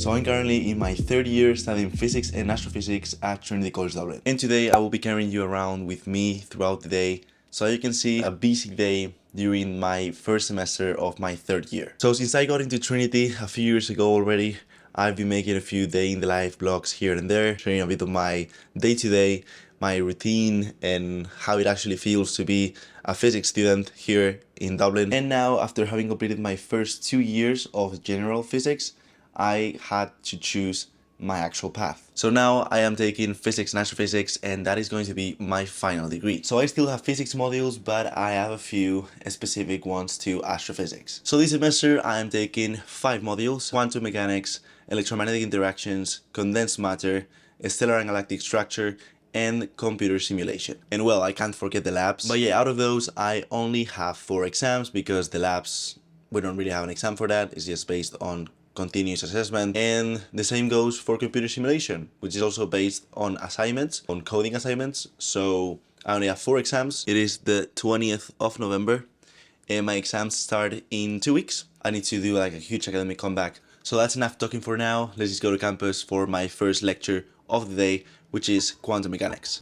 So I'm currently in my third year studying Physics and Astrophysics at Trinity College Dublin. And today I will be carrying you around with me throughout the day. So you can see a busy day during my first semester of my third year. So since I got into Trinity a few years ago already, I've been making a few day in the life vlogs here and there, sharing a bit of my day-to-day, my routine, and how it actually feels to be a physics student here in Dublin. And now, after having completed my first 2 years of general physics, I had to choose my actual path. So now I am taking Physics and Astrophysics, and that is going to be my final degree. So I still have physics modules, but I have a few specific ones to astrophysics. So this semester I am taking 5 modules: quantum mechanics, electromagnetic interactions, condensed matter, stellar and galactic structure, and computer simulation. And well, I can't forget the labs. But yeah, out of those, I only have 4 exams because the labs, we don't really have an exam for that. It's just based on continuous assessment. And the same goes for computer simulation, which is also based on assignments, on coding assignments. So I only have 4 exams. It is the 20th of November and my exams start in 2 weeks. I need to do like a huge academic comeback. So that's enough talking for now. Let's just go to campus for my first lecture of the day, which is quantum mechanics.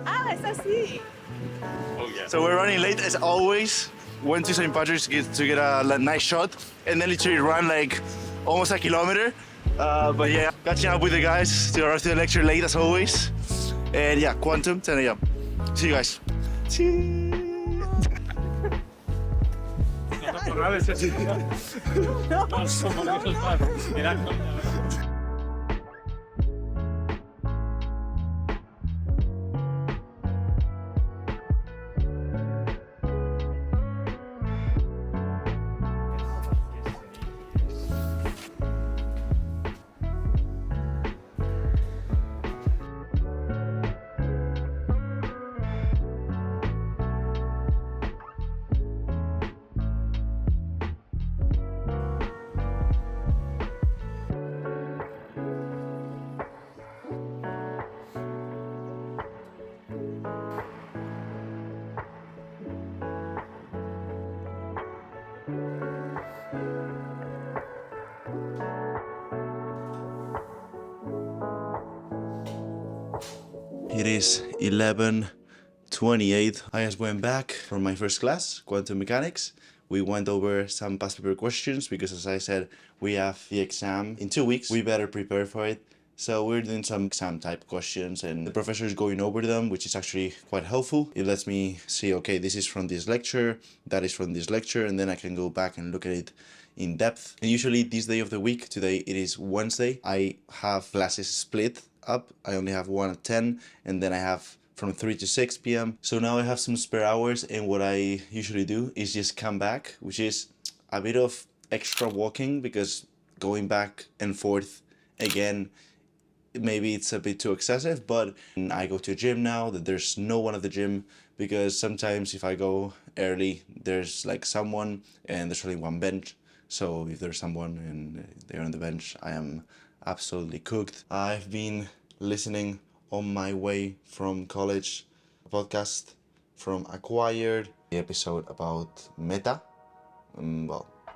Ah, it's así. So we're running late as always. Went to St. Patrick's to get a nice shot, and then literally ran like almost a kilometer. But yeah, catching up with the guys to the lecture late as always. And yeah, quantum, 10 a.m. See you guys. It is 11:28. I just went back from my first class, quantum mechanics. We went over some past paper questions because, as I said, we have the exam in 2 weeks. We better prepare for it. So we're doing some exam type questions and the professor is going over them, which is actually quite helpful. It lets me see, okay, this is from this lecture, that is from this lecture, and then I can go back and look at it in depth. And usually this day of the week, today it is Wednesday, I have classes split up. I only have one at 10, and then I have from 3 to 6 p.m. So now I have some spare hours, and what I usually do is just come back, which is a bit of extra walking because going back and forth again, maybe it's a bit too excessive, but I go to a gym now that there's no one at the gym because sometimes if I go early, there's like someone and there's only one bench. So if there's someone and they're on the bench, I am absolutely cooked. I've been listening on my way from college a podcast from Acquired, the episode about Meta,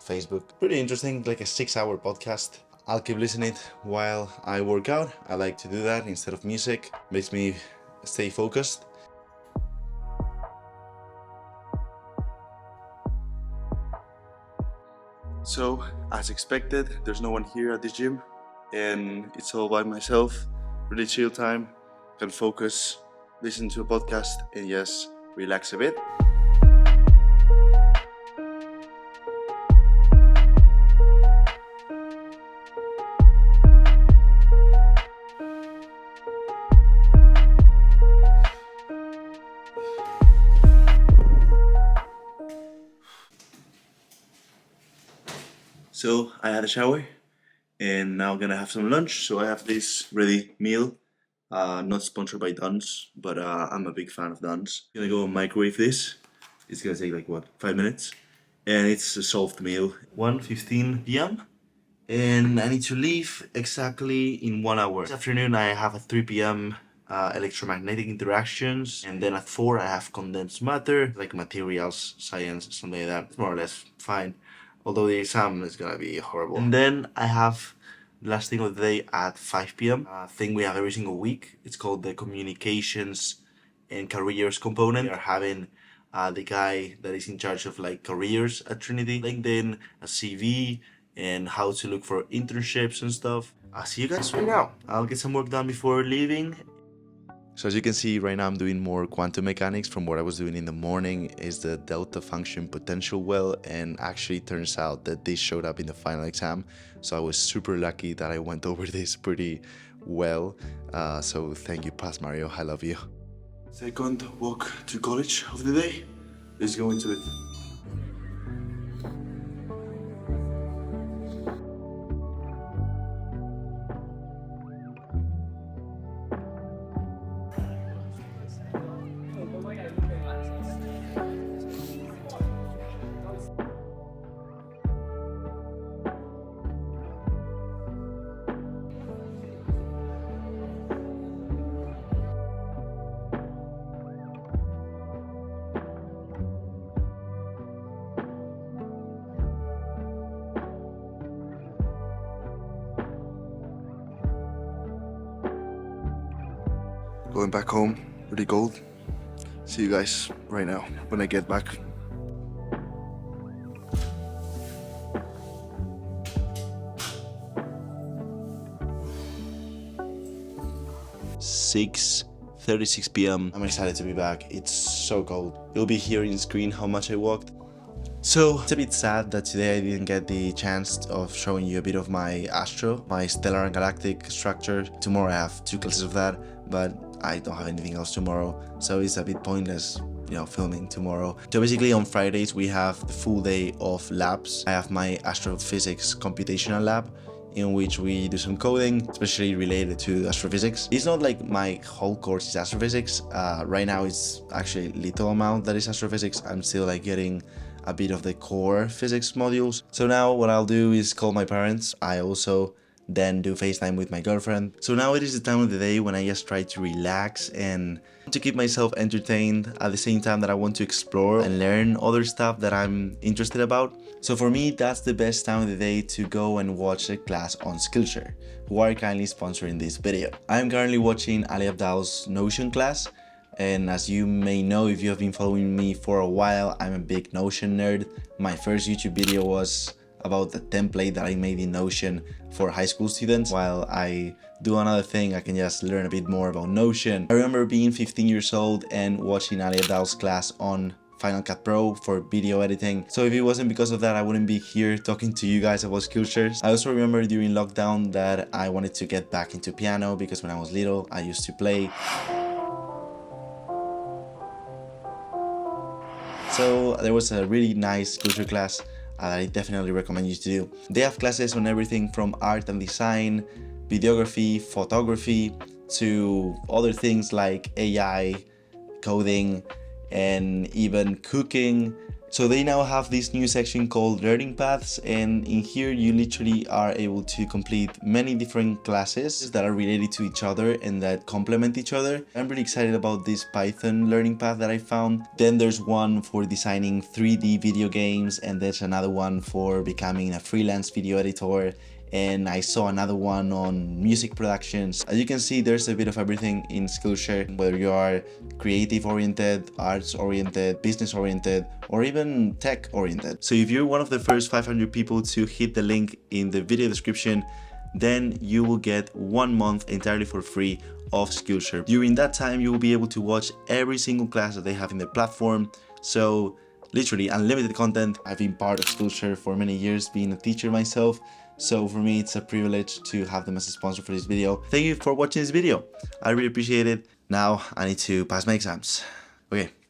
Facebook. Pretty interesting, like a 6-hour podcast. I'll keep listening while I work out. I like to do that instead of music. Makes me stay focused. So, as expected, there's no one here at this gym and it's all by myself. Really chill time, can focus, listen to a podcast and just relax a bit. So I had a shower and now I'm gonna have some lunch. So I have this ready meal, not sponsored by Duns, but I'm a big fan of Duns. I'm gonna go and microwave this. It's gonna take like what, 5 minutes, and it's a soft meal. 1:15 p.m. And I need to leave exactly in 1 hour. This afternoon I have at 3 p.m. Electromagnetic interactions, and then at 4 I have condensed matter, like materials, science, something like that. It's more or less fine, although the exam is gonna be horrible. And then I have the last thing of the day at 5 p.m. Thing we have every single week. It's called the communications and careers component. We are having the guy that is in charge of like careers at Trinity, LinkedIn, a CV, and how to look for internships and stuff. I'll see you guys right now. I'll get some work done before leaving. So as you can see right now, I'm doing more quantum mechanics from what I was doing in the morning. Is the delta function potential well, and actually turns out that this showed up in the final exam. So I was super lucky that I went over this pretty well. So thank you, Paz Mario, I love you. Second walk to college of the day. Let's go into it. Going back home, pretty cold. See you guys right now when I get back. (6:36 p.m) I'm excited to be back. It's so cold. You'll be hearing screen how much I walked. So it's a bit sad that today I didn't get the chance of showing you a bit of my astro, my stellar and galactic structure. Tomorrow I have 2 classes of that, but I don't have anything else tomorrow, so it's a bit pointless, you know, filming tomorrow. So basically on Fridays we have the full day of labs. I have my astrophysics computational lab, in which we do some coding, especially related to astrophysics. It's not like my whole course is astrophysics. Right now it's actually little amount that is astrophysics. I'm still like getting a bit of the core physics modules. So now what I'll do is call my parents. I also then do FaceTime with my girlfriend. So now it is the time of the day when I just try to relax and to keep myself entertained at the same time that I want to explore and learn other stuff that I'm interested about. So for me, that's the best time of the day to go and watch a class on Skillshare, who are kindly sponsoring this video. I'm currently watching Ali Abdal's Notion class, and as you may know if you have been following me for a while, I'm a big Notion nerd. My first YouTube video was about the template that I made in Notion for high school students. While I do another thing, I can just learn a bit more about Notion. I remember being 15 years old and watching Ali Abdal's class on Final Cut Pro for video editing. So if it wasn't because of that, I wouldn't be here talking to you guys about Skillshare. I also remember during lockdown that I wanted to get back into piano because when I was little, I used to play. So there was a really nice Skillshare class I definitely recommend you to do. They have classes on everything from art and design, videography, photography, to other things like AI, coding, and even cooking. So they now have this new section called Learning Paths, and in here you literally are able to complete many different classes that are related to each other and that complement each other. I'm really excited about this Python learning path that I found. Then there's one for designing 3D video games, and there's another one for becoming a freelance video editor, and I saw another one on music productions. As you can see, there's a bit of everything in Skillshare, whether you are creative oriented, arts oriented, business oriented, or even tech oriented. So if you're one of the first 500 people to hit the link in the video description, then you will get 1 month entirely for free of Skillshare. During that time, you will be able to watch every single class that they have in their platform. So literally unlimited content. I've been part of Skillshare for many years, being a teacher myself. So for me, it's a privilege to have them as a sponsor for this video. Thank you for watching this video. I really appreciate it. Now I need to pass my exams. Okay.